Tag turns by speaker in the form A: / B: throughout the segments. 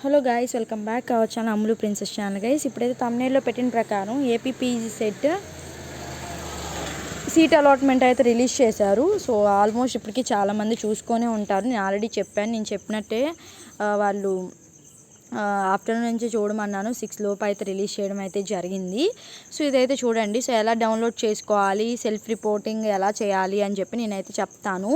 A: Hello guys, welcome back our channel Ammulu princess channel. Guys, ఇప్పుడైతే thumbnail పెట్టిన ప్రకారం APPG set seat allotment అయితే release చేశారు. So almost ఇప్పటికీ చాలామంది చూసుకొనే ఉంటారు. నేను ఆల్రెడీ చెప్పాను, నేను చెప్పినట్టే వాళ్ళు ఆఫ్టర్నూన్ నుంచి చూడమన్నాను. 6 లోపు అయితే రిలీజ్ చేయడం అయితే జరిగింది. సో ఇదైతే చూడండి. సో ఎలా డౌన్లోడ్ చేసుకోవాలి, సెల్ఫ్ రిపోర్టింగ్ ఎలా చేయాలి అని చెప్పి నేనైతే చెప్తాను.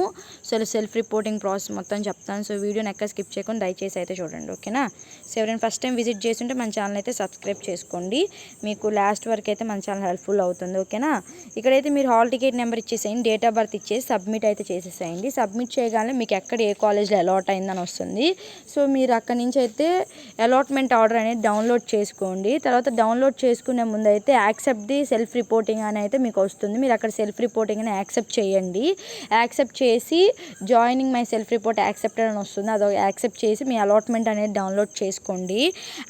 A: సో సెల్ఫ్ రిపోర్టింగ్ ప్రాసెస్ మొత్తం చెప్తాను. సో వీడియోని ఎక్కడ స్కిప్ చేయకుండా దయచేసి అయితే చూడండి, ఓకేనా. సో ఎవరైనా ఫస్ట్ టైం విజిట్ చేస్తుంటే మన ఛానల్ అయితే సబ్స్క్రైబ్ చేసుకోండి. మీకు లాస్ట్ వరకు అయితే మన ఛానల్ హెల్ప్ఫుల్ అవుతుంది, ఓకేనా. ఇక్కడైతే మీరు హాల్ టికెట్ నెంబర్ ఇచ్చేసేయండి, డేట్ ఆఫ్ బర్త్ ఇచ్చేసి సబ్మిట్ అయితే చేసేసేయండి. సబ్మిట్ చేయగానే మీకు ఎక్కడ ఏ కాలేజ్లో అలాట్ అయిందని వస్తుంది. సో మీరు అక్కడి నుంచి అయితే అలాట్మెంట్ ఆర్డర్ అనేది డౌన్లోడ్ చేసుకోండి. తర్వాత డౌన్లోడ్ చేసుకునే ముందు అయితే యాక్సెప్ట్ ది సెల్ఫ్ రిపోర్టింగ్ అని అయితే మీకు వస్తుంది. మీరు అక్కడ సెల్ఫ్ రిపోర్టింగ్ అని యాక్సెప్ట్ చేయండి. యాక్సెప్ట్ చేసి joining my self report accepted అని వస్తుంది. అది యాక్సెప్ట్ చేసి మీ అలాట్మెంట్ అనేది డౌన్లోడ్ చేసుకోండి.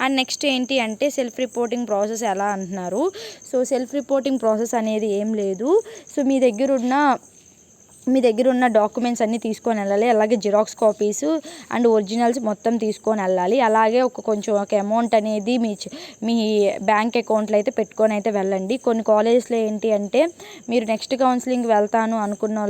A: అండ్ నెక్స్ట్ ఏంటి అంటే సెల్ఫ్ రిపోర్టింగ్ ప్రాసెస్ ఎలా అంటున్నారు. సో సెల్ఫ్ రిపోర్టింగ్ ప్రాసెస్ అనేది ఏం లేదు. సో మీ దగ్గర ఉన్న డాక్యుమెంట్స్ అన్నీ తీసుకొని వెళ్ళాలి. అలాగే జిరాక్స్ కాపీస్ అండ్ ఒరిజినల్స్ మొత్తం తీసుకొని వెళ్ళాలి. అలాగే కొంచెం అమౌంట్ అనేది మీ బ్యాంక్ అకౌంట్లో అయితే పెట్టుకొని అయితే వెళ్ళండి. కొన్ని కాలేజెస్లో ఏంటి అంటే మీరు నెక్స్ట్ కౌన్సిలింగ్ వెళ్తాను అనుకున్న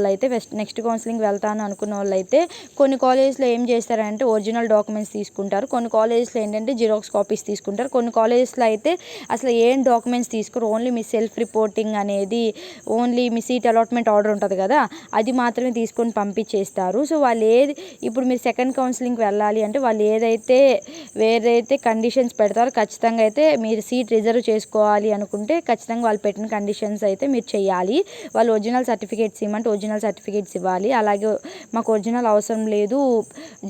A: వాళ్ళు అయితే కొన్ని కాలేజెస్లో ఏం చేస్తారంటే ఒరిజినల్ డాక్యుమెంట్స్ తీసుకుంటారు. కొన్ని కాలేజెస్లో ఏంటంటే జిరాక్స్ కాపీస్ తీసుకుంటారు. కొన్ని కాలేజెస్లో అయితే అసలు ఏం డాక్యుమెంట్స్ తీసుకోరు. ఓన్లీ మీ సెల్ఫ్ రిపోర్టింగ్ అనేది, ఓన్లీ మీ సీట్ అలాట్మెంట్ ఆర్డర్ ఉంటుంది కదా, అది మాత్రమే తీసుకొని పంపించేస్తారు. సో వాళ్ళు ఇప్పుడు మీరు సెకండ్ కౌన్సిలింగ్కి వెళ్ళాలి అంటే వాళ్ళు వేరైతే కండిషన్స్ పెడతారో ఖచ్చితంగా అయితే మీరు సీట్ రిజర్వ్ చేసుకోవాలి అనుకుంటే ఖచ్చితంగా వాళ్ళు పెట్టిన కండిషన్స్ అయితే మీరు చేయాలి. వాళ్ళు ఒరిజినల్ సర్టిఫికేట్స్ ఇవ్వమంటే ఒరిజినల్ సర్టిఫికేట్స్ ఇవ్వాలి. అలాగే మాకు ఒరిజినల్ అవసరం లేదు,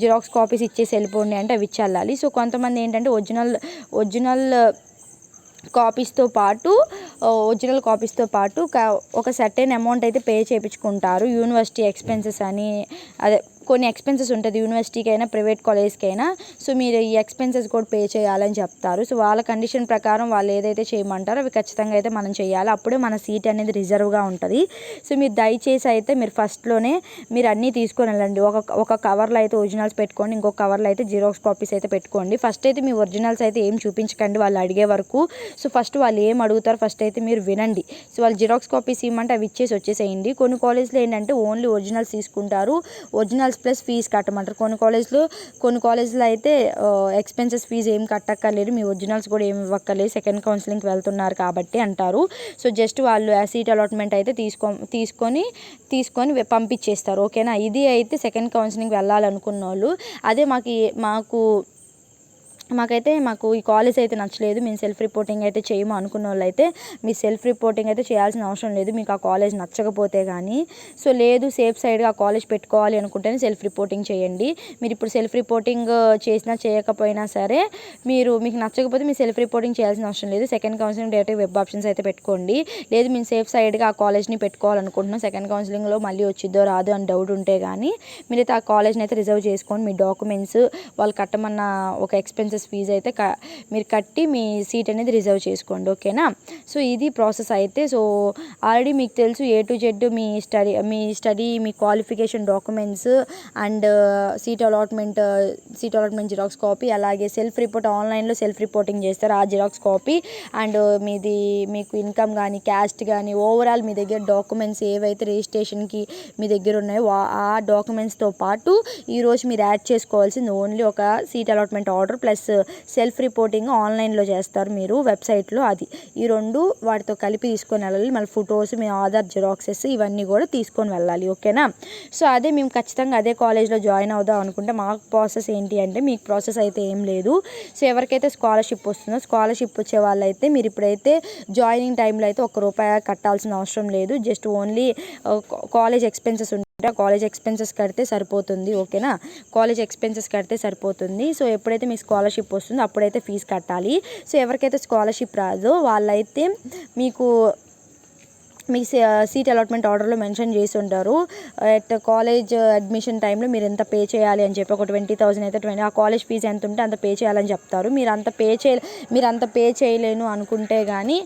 A: జిరాక్స్ కాపీస్ ఇచ్చేసి వెళ్ళిపోండి అంటే అవి ఇచ్చేయాలి. సో కొంతమంది ఏంటంటే ఒరిజినల్ కాపీస్తో పాటు ఒక సర్టెన్ అమౌంట్ అయితే పే చేయించుకుంటారు. యూనివర్సిటీ ఎక్స్పెన్సెస్ అని, అదే కొన్ని ఎక్స్పెన్సెస్ ఉంటుంది యూనివర్సిటీకి అయినా ప్రైవేట్ కాలేజ్కి అయినా. సో మీరు ఈ ఎక్స్పెన్సెస్ కూడా పే చేయాలని చెప్తారు. సో వాళ్ళ కండిషన్ ప్రకారం వాళ్ళు ఏదైతే చేయమంటారో అవి ఖచ్చితంగా అయితే మనం చేయాలి. అప్పుడే మన సీట్ అనేది రిజర్వ్గా ఉంటుంది. సో మీరు దయచేసి అయితే మీరు ఫస్ట్లోనే మీరు అన్నీ తీసుకొని వెళ్ళండి. ఒక కవర్లో అయితే ఒరిజినల్స్ పెట్టుకోండి, ఇంకొక కవర్లో అయితే జిరాక్స్ కాపీస్ అయితే పెట్టుకోండి. ఫస్ట్ అయితే మీ ఒరిజినల్స్ అయితే ఏం చూపించకండి వాళ్ళు అడిగే వరకు. సో ఫస్ట్ వాళ్ళు ఏం అడుగుతారు ఫస్ట్ అయితే మీరు వినండి. సో వాళ్ళు జిరాక్స్ కాపీస్ ఇవ్వమంటే అవి ఇచ్చేసి వచ్చేసేయండి. కొన్ని కాలేజ్లో ఏంటంటే ఓన్లీ ఒరిజినల్స్ తీసుకుంటారు, ఒరిజినల్స్ ప్లస్ ఫీజు కట్టమంటారు. కొన్ని కాలేజ్లో అయితే ఎక్స్పెన్సెస్ ఫీజు ఏం కట్టక్కర్లేదు, మీ ఒరిజినల్స్ కూడా ఏమి ఇవ్వక్కర్లేదు, సెకండ్ కౌన్సిలింగ్కి వెళ్తున్నారు కాబట్టి అంటారు. సో జస్ట్ వాళ్ళు సీట్ అలాట్మెంట్ అయితే తీసుకొని పంపించేస్తారు, ఓకేనా. ఇది అయితే సెకండ్ కౌన్సిలింగ్కి వెళ్ళాలనుకున్న వాళ్ళు. అదే మాకు ఈ కాలేజ్ అయితే నచ్చలేదు, మేము సెల్ఫ్ రిపోర్టింగ్ అయితే చేయము అనుకున్న వాళ్ళు అయితే మీరు సెల్ఫ్ రిపోర్టింగ్ అయితే చేయాల్సిన అవసరం లేదు, మీకు ఆ కాలేజ్ నచ్చకపోతే కానీ. సో లేదు, సేఫ్ సైడ్గా ఆ కాలేజ్ పెట్టుకోవాలి అనుకుంటేనే సెల్ఫ్ రిపోర్టింగ్ చేయండి. మీరు ఇప్పుడు సెల్ఫ్ రిపోర్టింగ్ చేసినా చేయకపోయినా సరే మీకు నచ్చకపోతే మీరు సెల్ఫ్ రిపోర్టింగ్ చేయాల్సిన అవసరం లేదు. Second counselling direct web options అయితే పెట్టుకోండి. లేదు మేము సేఫ్ సైడ్గా ఆ కాలేజ్ని పెట్టుకోవాలనుకుంటున్నాం, సెకండ్ కౌన్సిలింగ్లో మళ్ళీ వచ్చిద్దో రాదో అని డౌట్ ఉంటే కానీ మీరైతే ఆ కాలేజ్ని అయితే రిజర్వ్ చేసుకోండి. మీ డాక్యుమెంట్స్, వాళ్ళు కట్టమన్న ఒక ఎక్స్పెన్సెస్ ఫీజు అయితే మీరు కట్టి మీ సీట్ అనేది రిజర్వ్ చేసుకోండి, ఓకేనా. సో ఇది ప్రాసెస్ అయితే. సో ఆల్రెడీ మీకు తెలుసు A to Z me qualification documents and seat allotment xerox copy, అలాగే సెల్ఫ్ రిపోర్ట్ ఆన్లైన్లో సెల్ఫ్ రిపోర్టింగ్ చేస్తారు ఆ జిరాక్స్ కాపీ, అండ్ మీకు ఇన్కమ్ కానీ క్యాస్ట్ కానీ ఓవరాల్ మీ దగ్గర డాక్యుమెంట్స్ ఏవైతే రిజిస్ట్రేషన్కి మీ దగ్గర ఉన్నాయో ఆ డాక్యుమెంట్స్తో పాటు ఈరోజు మీరు యాడ్ చేసుకోవాల్సింది ఓన్లీ ఒక seat allotment order plus self reporting ఆన్లైన్లో చేస్తారు మీరు వెబ్సైట్లో, అది ఈ రెండు వాటితో కలిపి తీసుకొని వెళ్ళాలి. మళ్ళీ ఫొటోస్, మీ ఆధార్ జిరాక్సెస్ ఇవన్నీ కూడా తీసుకొని వెళ్ళాలి, ఓకేనా. సో అదే మేము ఖచ్చితంగా అదే కాలేజ్లో జాయిన్ అవుదాం అనుకుంటే మాకు ప్రాసెస్ ఏంటి అంటే మీకు ప్రాసెస్ అయితే ఏం లేదు. సో ఎవరికైతే స్కాలర్షిప్ వస్తుందో స్కాలర్షిప్ వచ్చే వాళ్ళైతే మీరు ఇప్పుడైతే జాయినింగ్ టైంలో అయితే ₹1 కట్టాల్సిన అవసరం లేదు. Just only college expenses college expenses కడితే సరిపోతుంది, ఓకేనా. కాలేజ్ ఎక్స్పెన్సెస్ కడితే సరిపోతుంది. సో ఎప్పుడైతే మీ స్కాలర్షిప్ వస్తుందో అప్పుడైతే ఫీజు కట్టాలి. సో ఎవరికైతే స్కాలర్షిప్ రాదో వాళ్ళైతే మీకు మీకు సీట్ అలాట్మెంట్ ఆర్డర్లో మెన్షన్ చేసి ఉంటారు. అట్ కాలేజ్ అడ్మిషన్ టైంలో మీరు ఎంత పే చేయాలి అని చెప్పి ఒక 20,000 అయితే ఆ కాలేజ్ ఫీజు ఎంత ఉంటే అంత పే చేయాలని చెప్తారు. మీరు అంత పే చేయలేను అనుకుంటే కానీ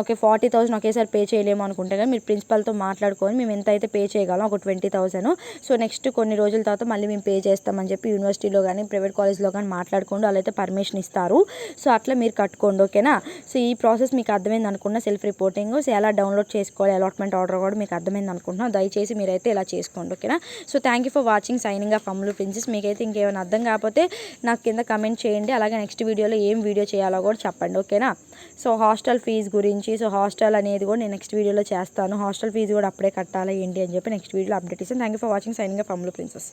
A: ఓకే 40,000 ఒకేసారి పే చేయలేము అనుకుంటే కానీ మీరు ప్రిన్సిపల్తో మాట్లాడుకొని మేము ఎంత అయితే పే చేయగలం ఒక 20,000, సో నెక్స్ట్ కొన్ని రోజుల తర్వాత మళ్ళీ మేము పే చేస్తామని చెప్పి యూనివర్సిటీలో కానీ ప్రైవేట్ కాలేజ్లో కానీ మాట్లాడుకోండి. వాళ్ళైతే పర్మిషన్ ఇస్తారు. సో అట్లా మీరు కట్టుకోండి. ఓకేనా. సో ఈ ప్రాసెస్ మీకు అర్థమైంది అనుకున్న సెల్ఫ్ రిపోర్టింగ్ సో ఎలా డౌన్లోడ్ చేసుకోవాలి అలాట్మెంట్ ఆర్డర్ కూడా మీకు అర్థమైంది అనుకుంటున్నాను. దయచేసి మీరైతే ఇలా చేసుకోండి. ఓకేనా. So thank you for watching. Signing off Ammulu princess. మీకైతే ఇంకేమైనా అర్థం కాకపోతే నాకు కింద కమెంట్ చేయండి. అలాగే నెక్స్ట్ వీడియోలో ఏం వీడియో చేయాలో కూడా చెప్పండి. ఓకేనా. సో హాస్టల్ ఫీజు గురించి హాస్టల్ అనేది కూడా నేను నెక్స్ట్ వీడియోలో చేస్తాను. హాస్టల్ ఫీజు కూడా అప్పుడే కట్టాలా ఏంటి అని చెప్పి నెక్స్ట్ వీడియోలో అప్డేట్ ఇస్తాను. Thank you for watching. Signing off Ammulu princess.